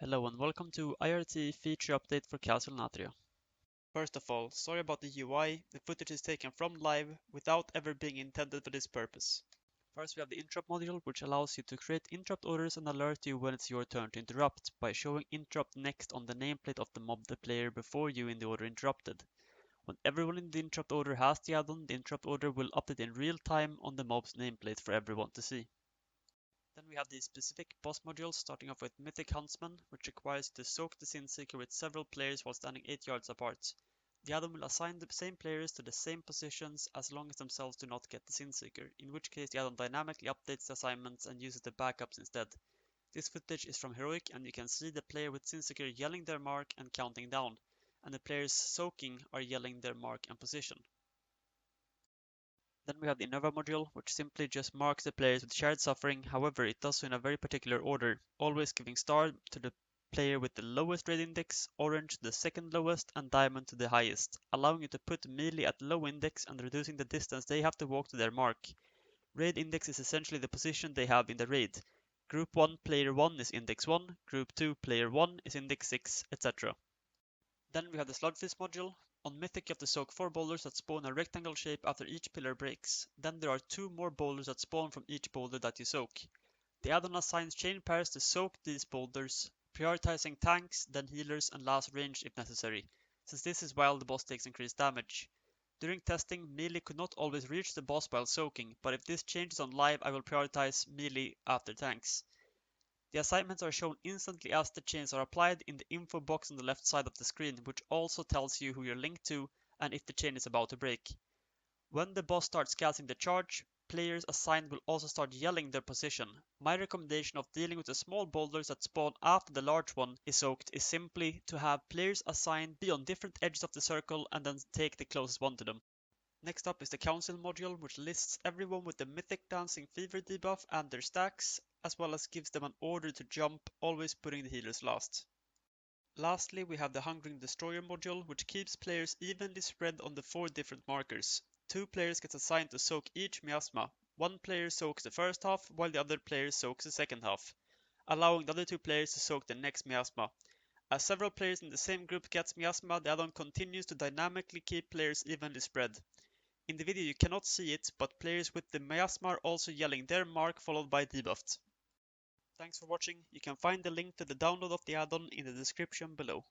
Hello and welcome to IRT feature update for Castle Nathria. First of all, sorry about the UI, the footage is taken from live without ever being intended for this purpose. First we have the interrupt module, which allows you to create interrupt orders and alert you when it's your turn to interrupt by showing interrupt next on the nameplate of the mob the player before you in the order interrupted. When everyone in the interrupt order has the add-on, the interrupt order will update in real time on the mob's nameplate for everyone to see. Then we have the specific boss modules, starting off with Mythic Huntsman, which requires you to soak the Sin Seeker with several players while standing 8 yards apart. The add-on will assign the same players to the same positions as long as themselves do not get the Sin Seeker, in which case the add-on dynamically updates the assignments and uses the backups instead. This footage is from Heroic, and you can see the player with Sin Seeker yelling their mark and counting down, and the players soaking are yelling their mark and position. Then we have the Innova module, which simply just marks the players with shared suffering. However, it does so in a very particular order, always giving star to the player with the lowest raid index, orange to the second lowest, and diamond to the highest, allowing you to put melee at low index and reducing the distance they have to walk to their mark. Raid index is essentially the position they have in the raid. Group 1 player 1 is index 1, Group 2 player 1 is index 6, etc. Then we have the Sludfist module. On Mythic you have to soak 4 boulders that spawn a rectangle shape after each pillar breaks. Then there are 2 more boulders that spawn from each boulder that you soak. The add-on assigns chain pairs to soak these boulders, prioritizing tanks, then healers and last ranged if necessary, since this is while the boss takes increased damage. During testing, melee could not always reach the boss while soaking, but if this changes on live I will prioritize melee after tanks. The assignments are shown instantly as the chains are applied in the info box on the left side of the screen, which also tells you who you're linked to and if the chain is about to break. When the boss starts casting the charge, players assigned will also start yelling their position. My recommendation of dealing with the small boulders that spawn after the large one is soaked is simply to have players assigned be on different edges of the circle and then take the closest one to them. Next up is the Council module, which lists everyone with the Mythic Dancing Fever debuff and their stacks, as well as gives them an order to jump, always putting the healers last. Lastly, we have the Hungering Destroyer module, which keeps players evenly spread on the 4 different markers. 2 players get assigned to soak each miasma. 1 player soaks the first half, while the other player soaks the second half, allowing the other 2 players to soak the next miasma. As several players in the same group gets miasma, the add-on continues to dynamically keep players evenly spread. In the video you cannot see it, but players with the miasma are also yelling their mark followed by debuffed. Thanks for watching. You can find the link to the download of the add-on in the description below.